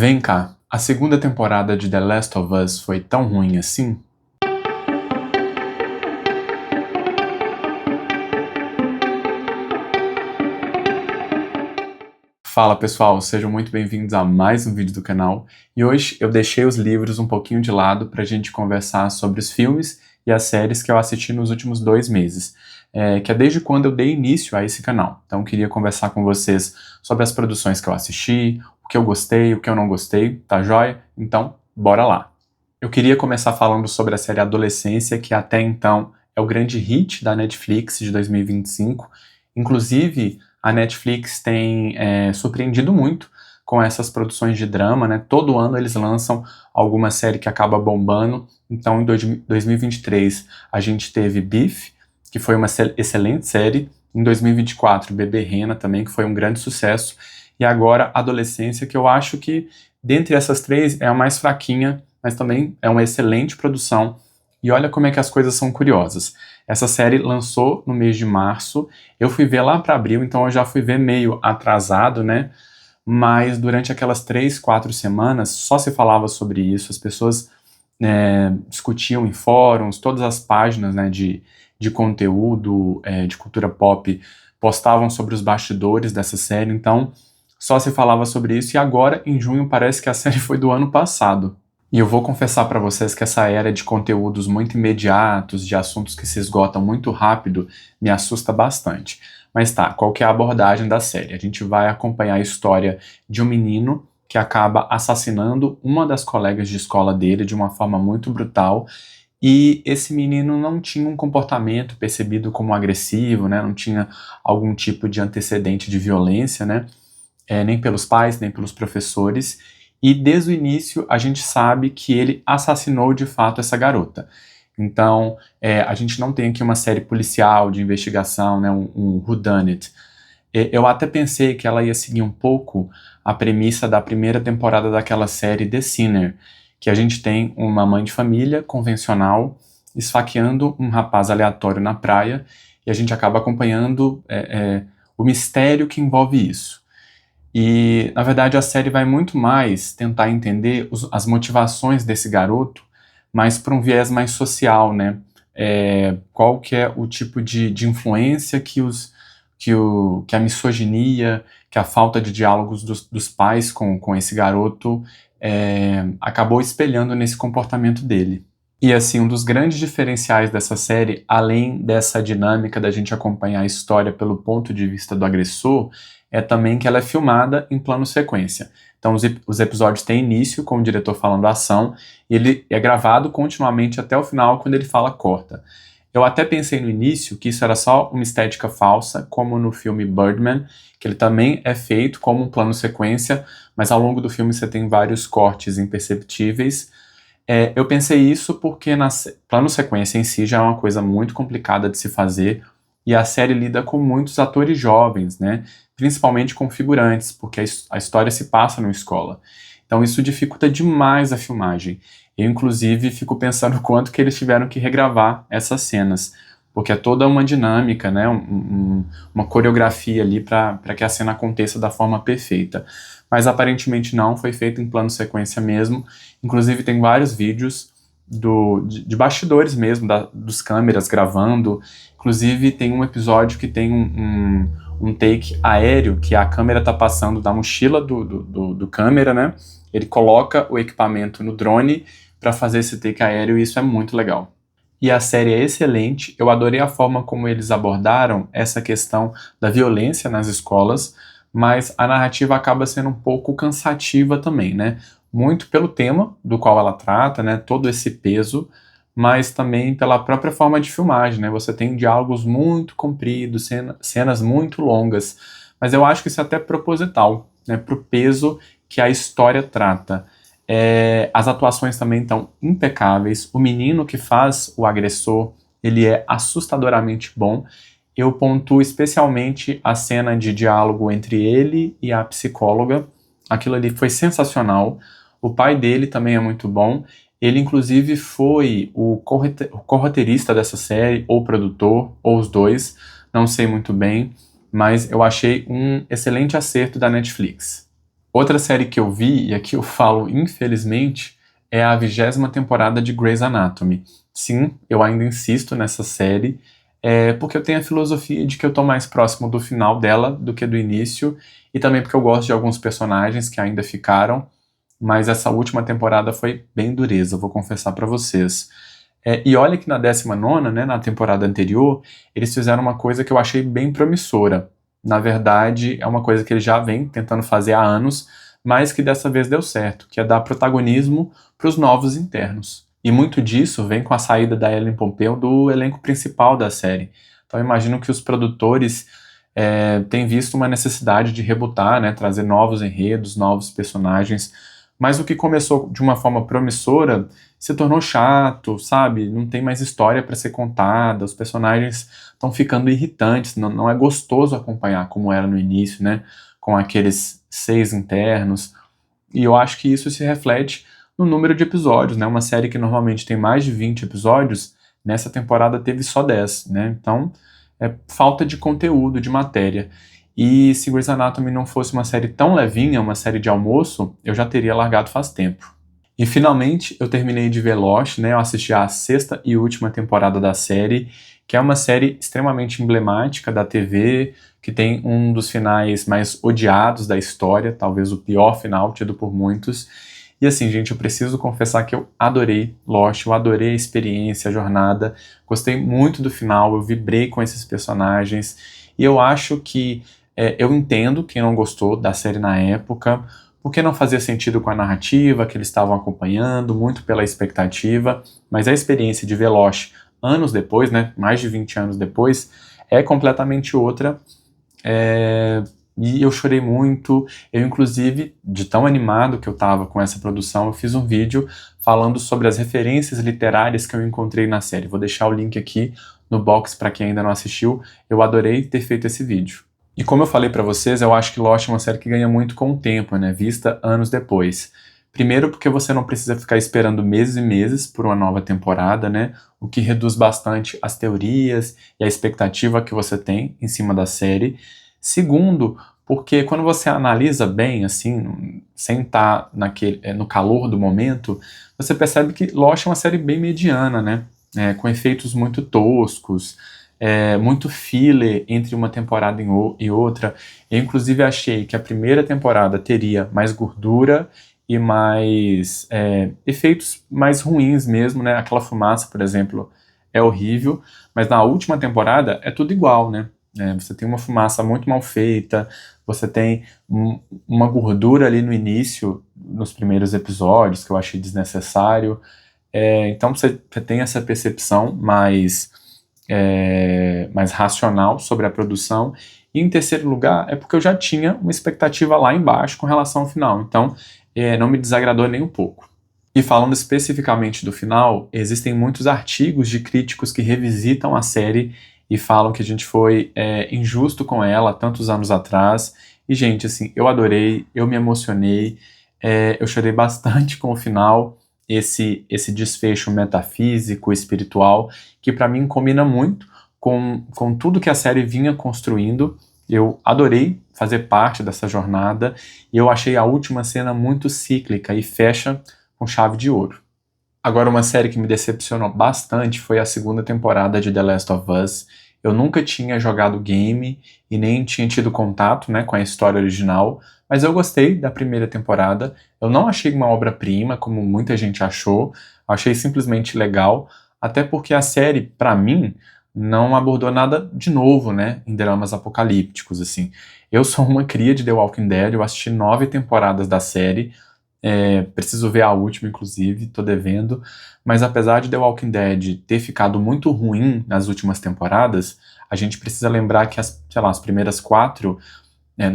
Vem cá, a segunda temporada de The Last of Us foi tão ruim assim? Fala pessoal, sejam muito bem-vindos a mais um vídeo do canal. E hoje eu deixei os livros um pouquinho de lado pra gente conversar sobre os filmes e as séries que eu assisti nos últimos 2 meses, que é desde quando eu dei início a esse canal. Então eu queria conversar com vocês sobre as produções que eu assisti, o que eu gostei, o que eu não gostei, tá joia? Então, bora lá! Eu queria começar falando sobre a série Adolescência, que até então é o grande hit da Netflix de 2025. Inclusive, a Netflix tem surpreendido muito com essas produções de drama, né? Todo ano eles lançam alguma série que acaba bombando. Então, em 2023, a gente teve Beef, que foi uma excelente série. Em 2024, Bebê Rena também, que foi um grande sucesso. E agora, Adolescência, que eu acho que, dentre essas três, é a mais fraquinha, mas também é uma excelente produção. E olha como é que as coisas são curiosas. Essa série lançou no mês de março, eu fui ver lá para abril, então eu já fui ver meio atrasado, né? Mas durante aquelas 3, 4 semanas só se falava sobre isso, as pessoas discutiam em fóruns, todas as páginas, né, de conteúdo, de cultura pop, postavam sobre os bastidores dessa série, então só se falava sobre isso, e agora, em junho, parece que a série foi do ano passado. E eu vou confessar pra vocês que essa era de conteúdos muito imediatos, de assuntos que se esgotam muito rápido, me assusta bastante. Mas tá, qual que é a abordagem da série? A gente vai acompanhar a história de um menino que acaba assassinando uma das colegas de escola dele de uma forma muito brutal, e esse menino não tinha um comportamento percebido como agressivo, né? Não tinha algum tipo de antecedente de violência, né? Nem pelos pais, nem pelos professores, e desde o início a gente sabe que ele assassinou de fato essa garota. Então, a gente não tem aqui uma série policial de investigação, né, um whodunit. Eu até pensei que ela ia seguir um pouco a premissa da primeira temporada daquela série The Sinner, que a gente tem uma mãe de família convencional esfaqueando um rapaz aleatório na praia, e a gente acaba acompanhando o mistério que envolve isso. E, na verdade, a série vai muito mais tentar entender as motivações desse garoto, mas por um viés mais social, né? Qual que é o tipo de influência que a misoginia, que a falta de diálogos dos pais com esse garoto acabou espelhando nesse comportamento dele. E assim, um dos grandes diferenciais dessa série, além dessa dinâmica da gente acompanhar a história pelo ponto de vista do agressor, é também que ela é filmada em plano sequência. Então os episódios têm início com o diretor falando a ação, e ele é gravado continuamente até o final, quando ele fala corta. Eu até pensei no início que isso era só uma estética falsa, como no filme Birdman, que ele também é feito como um plano sequência, mas ao longo do filme você tem vários cortes imperceptíveis. Eu pensei isso porque plano sequência em si já é uma coisa muito complicada de se fazer, e a série lida com muitos atores jovens, né? Principalmente com figurantes, porque a história se passa numa escola. Então isso dificulta demais a filmagem. Eu, inclusive, fico pensando quanto que eles tiveram que regravar essas cenas, porque é toda uma dinâmica, né? Uma coreografia ali para que a cena aconteça da forma perfeita. Mas aparentemente não, foi feito em plano sequência mesmo. Inclusive tem vários vídeos de bastidores mesmo, dos câmeras gravando. Inclusive tem um episódio que tem um take aéreo, que a câmera tá passando da mochila do câmera, né? Ele coloca o equipamento no drone para fazer esse take aéreo, e isso é muito legal. E a série é excelente, eu adorei a forma como eles abordaram essa questão da violência nas escolas, mas a narrativa acaba sendo um pouco cansativa também, né? Muito pelo tema do qual ela trata, né? Todo esse peso, mas também pela própria forma de filmagem, né? Você tem diálogos muito compridos, cenas muito longas, mas eu acho que isso é até proposital, né? Pro peso que a história trata. As atuações também estão impecáveis, o menino que faz o agressor, ele é assustadoramente bom. Eu pontuo especialmente a cena de diálogo entre ele e a psicóloga, aquilo ali foi sensacional. O pai dele também é muito bom, ele inclusive foi o corroteirista dessa série, ou produtor, ou os dois, não sei muito bem, mas eu achei um excelente acerto da Netflix. Outra série que eu vi, e aqui eu falo infelizmente, é a 20ª temporada de Grey's Anatomy. Sim, eu ainda insisto nessa série, porque eu tenho a filosofia de que eu tô mais próximo do final dela do que do início, e também porque eu gosto de alguns personagens que ainda ficaram, mas essa última temporada foi bem dureza, vou confessar pra vocês. E olha que na 19ª, né, na temporada anterior, eles fizeram uma coisa que eu achei bem promissora. Na verdade, é uma coisa que eles já vêm tentando fazer há anos, mas que dessa vez deu certo, que é dar protagonismo para os novos internos. E muito disso vem com a saída da Ellen Pompeo do elenco principal da série. Então eu imagino que os produtores têm visto uma necessidade de rebutar, né, trazer novos enredos, novos personagens, mas o que começou de uma forma promissora se tornou chato, sabe? Não tem mais história para ser contada, os personagens estão ficando irritantes, não é gostoso acompanhar como era no início, né? Com aqueles 6 internos. E eu acho que isso se reflete no número de episódios, né? Uma série que normalmente tem mais de 20 episódios, nessa temporada teve só 10, né? Então, é falta de conteúdo, de matéria. E se Grey's Anatomy não fosse uma série tão levinha, uma série de almoço, eu já teria largado faz tempo. E finalmente eu terminei de ver Lost, né? Eu assisti à 6ª e última temporada da série, que é uma série extremamente emblemática da TV, que tem um dos finais mais odiados da história, talvez o pior final tido por muitos. E assim, gente, eu preciso confessar que eu adorei Lost, eu adorei a experiência, a jornada, gostei muito do final, eu vibrei com esses personagens, e eu acho que eu entendo quem não gostou da série na época, porque não fazia sentido com a narrativa que eles estavam acompanhando, muito pela expectativa, mas a experiência de ver Lost anos depois, né, mais de 20 anos depois, é completamente outra. E eu chorei muito, eu inclusive, de tão animado que eu estava com essa produção, eu fiz um vídeo falando sobre as referências literárias que eu encontrei na série. Vou deixar o link aqui no box para quem ainda não assistiu, eu adorei ter feito esse vídeo. E como eu falei pra vocês, eu acho que Lost é uma série que ganha muito com o tempo, né, vista anos depois. Primeiro porque você não precisa ficar esperando meses e meses por uma nova temporada, né, o que reduz bastante as teorias e a expectativa que você tem em cima da série. Segundo, porque quando você analisa bem, assim, sem estar no calor do momento, você percebe que Lost é uma série bem mediana, né, com efeitos muito toscos, muito filler entre uma temporada e outra. Eu, inclusive, achei que a primeira temporada teria mais gordura e mais efeitos mais ruins mesmo, né? Aquela fumaça, por exemplo, é horrível, mas na última temporada é tudo igual, né? Você tem uma fumaça muito mal feita, você tem uma gordura ali no início, nos primeiros episódios, que eu achei desnecessário. Então você tem essa percepção mais racional sobre a produção. E em terceiro lugar, é porque eu já tinha uma expectativa lá embaixo com relação ao final, então não me desagradou nem um pouco. E falando especificamente do final, existem muitos artigos de críticos que revisitam a série e falam que a gente foi injusto com ela tantos anos atrás. E, gente, assim, eu adorei, eu me emocionei, eu chorei bastante com o final, esse desfecho metafísico, espiritual, que para mim combina muito com tudo que a série vinha construindo. Eu adorei fazer parte dessa jornada e eu achei a última cena muito cíclica e fecha com chave de ouro. Agora, uma série que me decepcionou bastante foi a segunda temporada de The Last of Us. Eu nunca tinha jogado game e nem tinha tido contato, né, com a história original, mas eu gostei da primeira temporada. Eu não achei uma obra-prima, como muita gente achou, achei simplesmente legal, até porque a série, pra mim, não abordou nada de novo, né, em dramas apocalípticos, assim. Eu sou uma cria de The Walking Dead, eu assisti 9 temporadas da série, preciso ver a última, inclusive, tô devendo, mas apesar de The Walking Dead ter ficado muito ruim nas últimas temporadas, a gente precisa lembrar que as primeiras 4,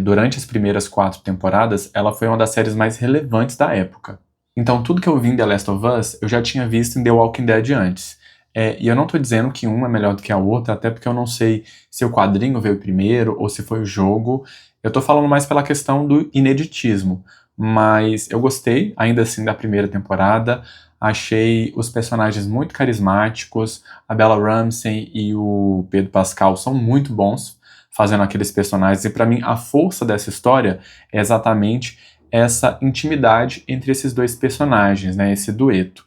durante as primeiras 4 temporadas, ela foi uma das séries mais relevantes da época. Então tudo que eu vi em The Last of Us, eu já tinha visto em The Walking Dead antes. E eu não tô dizendo que uma é melhor do que a outra, até porque eu não sei se o quadrinho veio primeiro ou se foi o jogo. Eu tô falando mais pela questão do ineditismo. Mas eu gostei, ainda assim, da primeira temporada. Achei os personagens muito carismáticos. A Bella Ramsey e o Pedro Pascal são muito bons fazendo aqueles personagens. E pra mim, a força dessa história é exatamente essa intimidade entre esses dois personagens, né, esse dueto,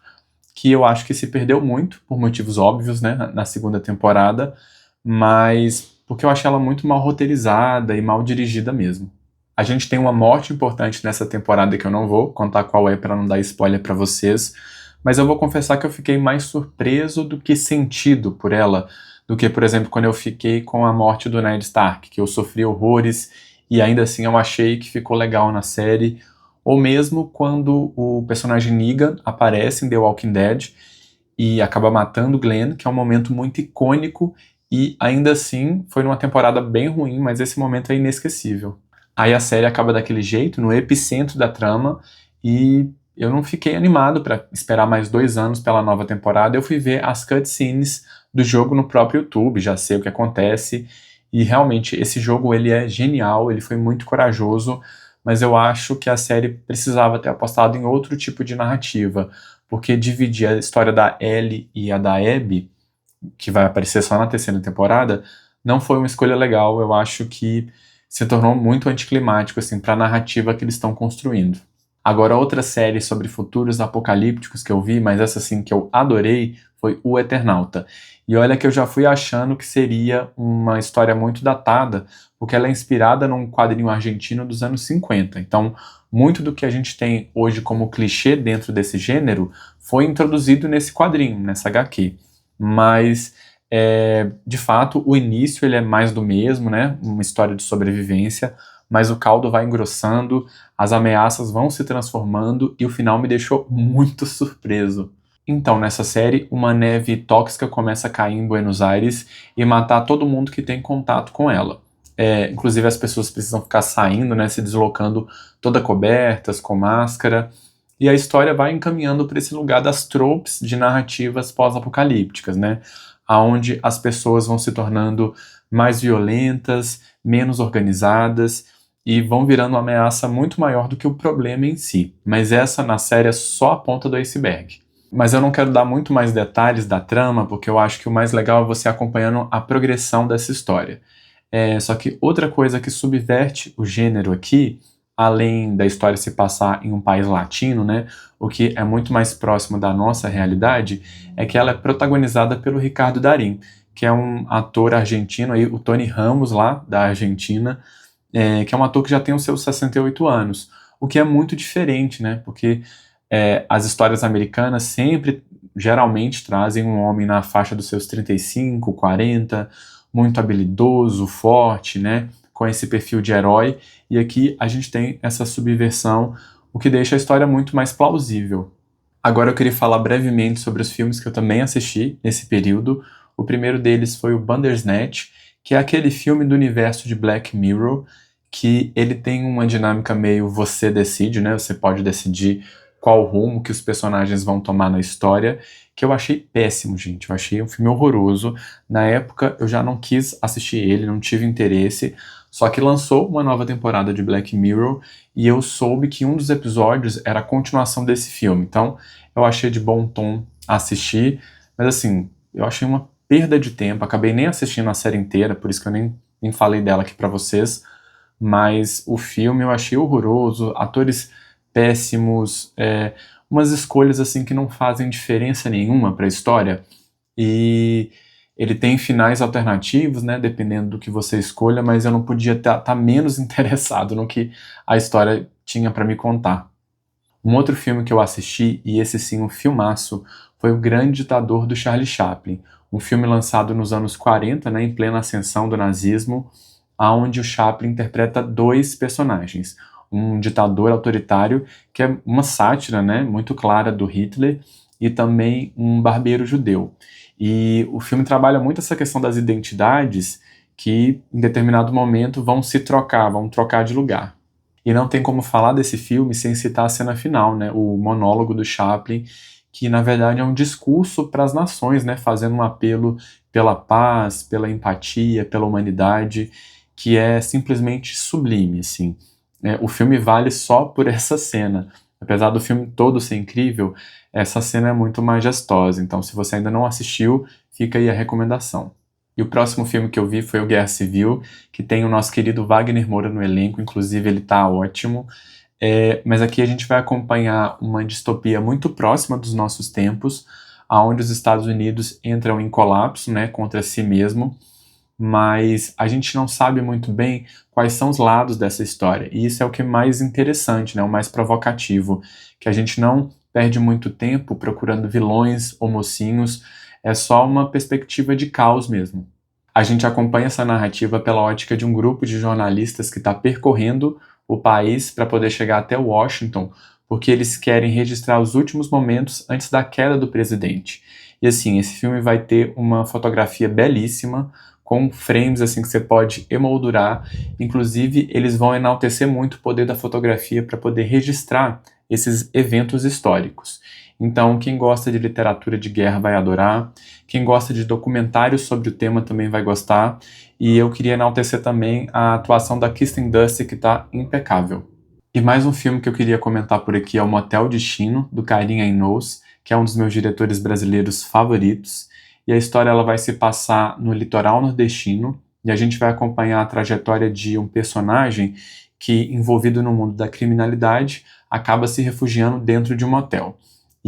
que eu acho que se perdeu muito, por motivos óbvios, né, na segunda temporada, mas porque eu achei ela muito mal roteirizada e mal dirigida mesmo. A gente tem uma morte importante nessa temporada que eu não vou contar qual é para não dar spoiler para vocês, mas eu vou confessar que eu fiquei mais surpreso do que sentido por ela, do que, por exemplo, quando eu fiquei com a morte do Ned Stark, que eu sofri horrores e ainda assim eu achei que ficou legal na série, ou mesmo quando o personagem Negan aparece em The Walking Dead e acaba matando o Glenn, que é um momento muito icônico e ainda assim foi numa temporada bem ruim, mas esse momento é inesquecível. Aí a série acaba daquele jeito, no epicentro da trama, e eu não fiquei animado para esperar mais 2 anos pela nova temporada. Eu fui ver as cutscenes do jogo no próprio YouTube, já sei o que acontece, e realmente esse jogo ele é genial, ele foi muito corajoso, mas eu acho que a série precisava ter apostado em outro tipo de narrativa, porque dividir a história da Ellie e a da Abby, que vai aparecer só na terceira temporada, não foi uma escolha legal. Eu acho que se tornou muito anticlimático assim, para a narrativa que eles estão construindo. Agora, outra série sobre futuros apocalípticos que eu vi, mas essa sim que eu adorei, foi O Eternauta. E olha que eu já fui achando que seria uma história muito datada, porque ela é inspirada num quadrinho argentino dos anos 50. Então, muito do que a gente tem hoje como clichê dentro desse gênero foi introduzido nesse quadrinho, nessa HQ. Mas, de fato, o início ele é mais do mesmo, né? Uma história de sobrevivência, mas o caldo vai engrossando, as ameaças vão se transformando e o final me deixou muito surpreso. Então, nessa série, uma neve tóxica começa a cair em Buenos Aires e matar todo mundo que tem contato com ela. Inclusive as pessoas precisam ficar saindo, né, se deslocando toda cobertas, com máscara, e a história vai encaminhando para esse lugar das tropes de narrativas pós-apocalípticas, né, aonde as pessoas vão se tornando mais violentas, menos organizadas, e vão virando uma ameaça muito maior do que o problema em si. Mas essa, na série, é só a ponta do iceberg. Mas eu não quero dar muito mais detalhes da trama, porque eu acho que o mais legal é você acompanhando a progressão dessa história. Só que outra coisa que subverte o gênero aqui, além da história se passar em um país latino, né, o que é muito mais próximo da nossa realidade, é que ela é protagonizada pelo Ricardo Darín, que é um ator argentino, aí, o Tony Ramos lá, da Argentina, que é um ator que já tem os seus 68 anos, o que é muito diferente, né, porque as histórias americanas sempre, geralmente, trazem um homem na faixa dos seus 35, 40, muito habilidoso, forte, né, com esse perfil de herói, e aqui a gente tem essa subversão, o que deixa a história muito mais plausível. Agora eu queria falar brevemente sobre os filmes que eu também assisti nesse período. O primeiro deles foi o Bandersnatch, que é aquele filme do universo de Black Mirror, que ele tem uma dinâmica meio você decide, né? Você pode decidir qual rumo que os personagens vão tomar na história, que eu achei péssimo, gente. Eu achei um filme horroroso. Na época eu já não quis assistir ele, não tive interesse, só que lançou uma nova temporada de Black Mirror e eu soube que um dos episódios era a continuação desse filme. Então eu achei de bom tom assistir, mas assim, eu achei uma perda de tempo. Acabei nem assistindo a série inteira, por isso que eu nem falei dela aqui pra vocês. Mas o filme eu achei horroroso, atores péssimos, umas escolhas assim que não fazem diferença nenhuma para a história, e ele tem finais alternativos, né, dependendo do que você escolha, mas eu não podia estar menos interessado no que a história tinha para me contar. Um outro filme que eu assisti, e esse sim um filmaço, foi O Grande Ditador do Charlie Chaplin, um filme lançado nos anos 40, né, em plena ascensão do nazismo, onde o Chaplin interpreta dois personagens. Um ditador autoritário, que é uma sátira, né, muito clara do Hitler, e também um barbeiro judeu. E o filme trabalha muito essa questão das identidades que, em determinado momento, vão trocar de lugar. E não tem como falar desse filme sem citar a cena final, né, o monólogo do Chaplin, que na verdade é um discurso para as nações, né, fazendo um apelo pela paz, pela empatia, pela humanidade, que é simplesmente sublime, assim. O filme vale só por essa cena. Apesar do filme todo ser incrível, essa cena é muito majestosa. Então, se você ainda não assistiu, fica aí a recomendação. E o próximo filme que eu vi foi o Guerra Civil, que tem o nosso querido Wagner Moura no elenco, inclusive ele tá ótimo. Mas aqui a gente vai acompanhar uma distopia muito próxima dos nossos tempos, onde os Estados Unidos entram em colapso, né, contra si mesmo, mas a gente não sabe muito bem quais são os lados dessa história. E isso é o que é mais interessante, né, o mais provocativo, que a gente não perde muito tempo procurando vilões ou mocinhos, é só uma perspectiva de caos mesmo. A gente acompanha essa narrativa pela ótica de um grupo de jornalistas que está percorrendo o país para poder chegar até Washington, porque eles querem registrar os últimos momentos antes da queda do presidente. E assim, esse filme vai ter uma fotografia belíssima, com frames assim que você pode emoldurar. Inclusive, eles vão enaltecer muito o poder da fotografia para poder registrar esses eventos históricos. Então, quem gosta de literatura de guerra vai adorar, quem gosta de documentários sobre o tema também vai gostar, e eu queria enaltecer também a atuação da Kirsten Dunst, que está impecável. E mais um filme que eu queria comentar por aqui é O Motel Destino, do Carinha Inous, que é um dos meus diretores brasileiros favoritos, e a história ela vai se passar no litoral nordestino, e a gente vai acompanhar a trajetória de um personagem que, envolvido no mundo da criminalidade, acaba se refugiando dentro de um motel.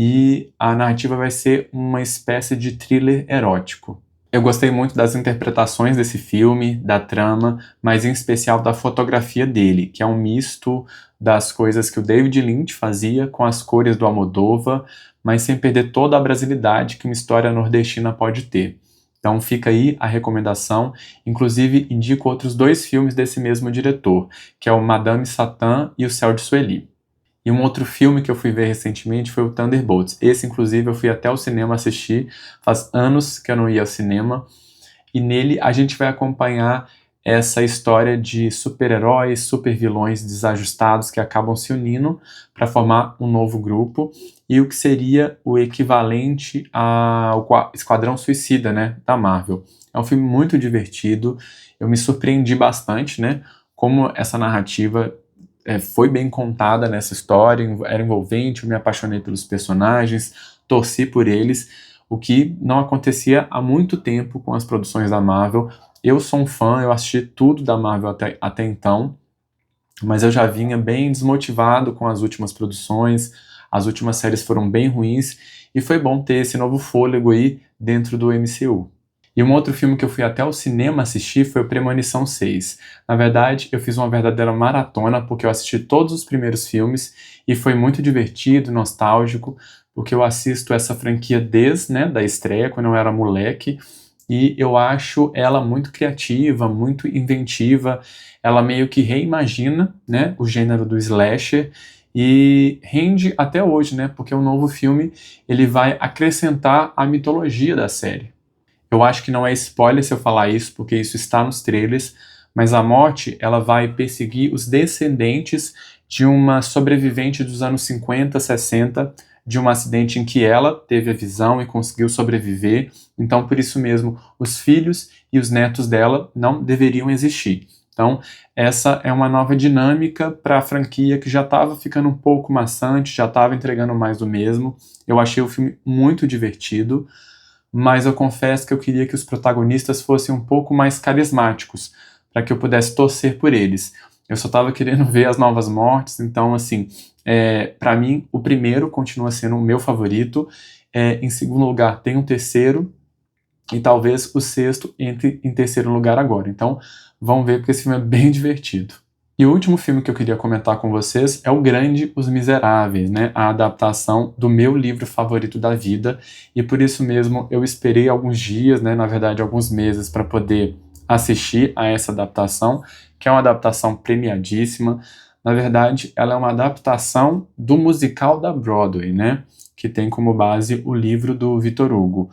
E a narrativa vai ser uma espécie de thriller erótico. Eu gostei muito das interpretações desse filme, da trama, mas em especial da fotografia dele, que é um misto das coisas que o David Lynch fazia com as cores do Almodóvar, mas sem perder toda a brasilidade que uma história nordestina pode ter. Então fica aí a recomendação, inclusive indico outros dois filmes desse mesmo diretor, que é o Madame Satã e o Céu de Sueli. E um outro filme que eu fui ver recentemente foi o Thunderbolts. Esse, inclusive, eu fui até o cinema assistir. Faz anos que eu não ia ao cinema. E nele a gente vai acompanhar essa história de super-heróis, super-vilões desajustados que acabam se unindo para formar um novo grupo. E o que seria o equivalente ao Esquadrão Suicida, né, da Marvel. É um filme muito divertido. Eu me surpreendi bastante, né, como essa narrativa foi bem contada nessa história, era envolvente, eu me apaixonei pelos personagens, torci por eles, o que não acontecia há muito tempo com as produções da Marvel. Eu sou um fã, eu assisti tudo da Marvel até então, mas eu já vinha bem desmotivado com as últimas produções, as últimas séries foram bem ruins, e foi bom ter esse novo fôlego aí dentro do MCU. E um outro filme que eu fui até o cinema assistir foi o Premonição 6. Na verdade, eu fiz uma verdadeira maratona, porque eu assisti todos os primeiros filmes e foi muito divertido, nostálgico, porque eu assisto essa franquia desde, né, da estreia, quando eu era moleque, e eu acho ela muito criativa, muito inventiva, ela meio que reimagina, né, o gênero do slasher, e rende até hoje, né, porque o novo filme ele vai acrescentar a mitologia da série. Eu acho que não é spoiler se eu falar isso, porque isso está nos trailers, mas a morte ela vai perseguir os descendentes de uma sobrevivente dos anos 50, 60, de um acidente em que ela teve a visão e conseguiu sobreviver. Então, por isso mesmo, os filhos e os netos dela não deveriam existir. Então, essa é uma nova dinâmica para a franquia que já estava ficando um pouco maçante, já estava entregando mais do mesmo. Eu achei o filme muito divertido, mas eu confesso que eu queria que os protagonistas fossem um pouco mais carismáticos, para que eu pudesse torcer por eles. Eu só estava querendo ver as novas mortes, então, assim, para mim, o primeiro continua sendo o meu favorito. Em segundo lugar, tem um terceiro, e talvez o sexto entre em terceiro lugar agora. Então, vamos ver, porque esse filme é bem divertido. E o último filme que eu queria comentar com vocês é O Grande Os Miseráveis, né? A adaptação do meu livro favorito da vida, e por isso mesmo eu esperei alguns dias, né? Na verdade, alguns meses para poder assistir a essa adaptação, que é uma adaptação premiadíssima. Na verdade, ela é uma adaptação do musical da Broadway, né? Que tem como base o livro do Victor Hugo.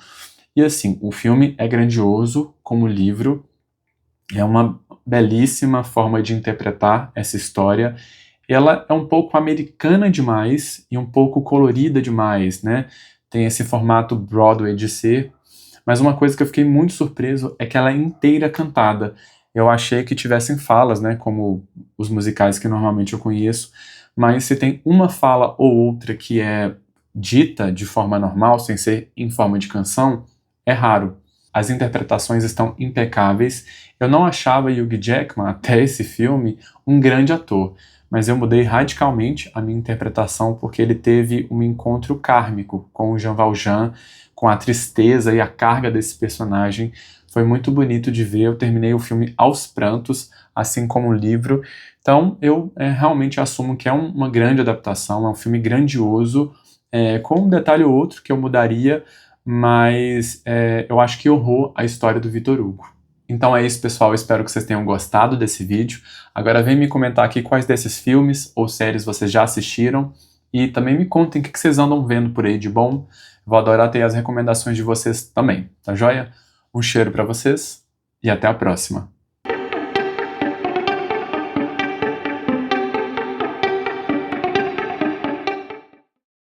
E assim, o filme é grandioso como livro, é uma belíssima forma de interpretar essa história. Ela é um pouco americana demais e um pouco colorida demais, né? Tem esse formato Broadway de ser. Mas uma coisa que eu fiquei muito surpreso é que ela é inteira cantada. Eu achei que tivessem falas, né? Como os musicais que normalmente eu conheço. Mas se tem uma fala ou outra que é dita de forma normal, sem ser em forma de canção, é raro. As interpretações estão impecáveis. Eu não achava Hugh Jackman, até esse filme, um grande ator, mas eu mudei radicalmente a minha interpretação porque ele teve um encontro kármico com o Jean Valjean, com a tristeza e a carga desse personagem. Foi muito bonito de ver, eu terminei o filme aos prantos, assim como o livro. Então eu realmente assumo que é uma grande adaptação, é um filme grandioso, com um detalhe ou outro que eu mudaria, mas eu acho que honrou a história do Victor Hugo. Então é isso, pessoal, eu espero que vocês tenham gostado desse vídeo. Agora vem me comentar aqui quais desses filmes ou séries vocês já assistiram e também me contem o que vocês andam vendo por aí de bom. Vou adorar ter as recomendações de vocês também, tá joia? Um cheiro pra vocês e até a próxima.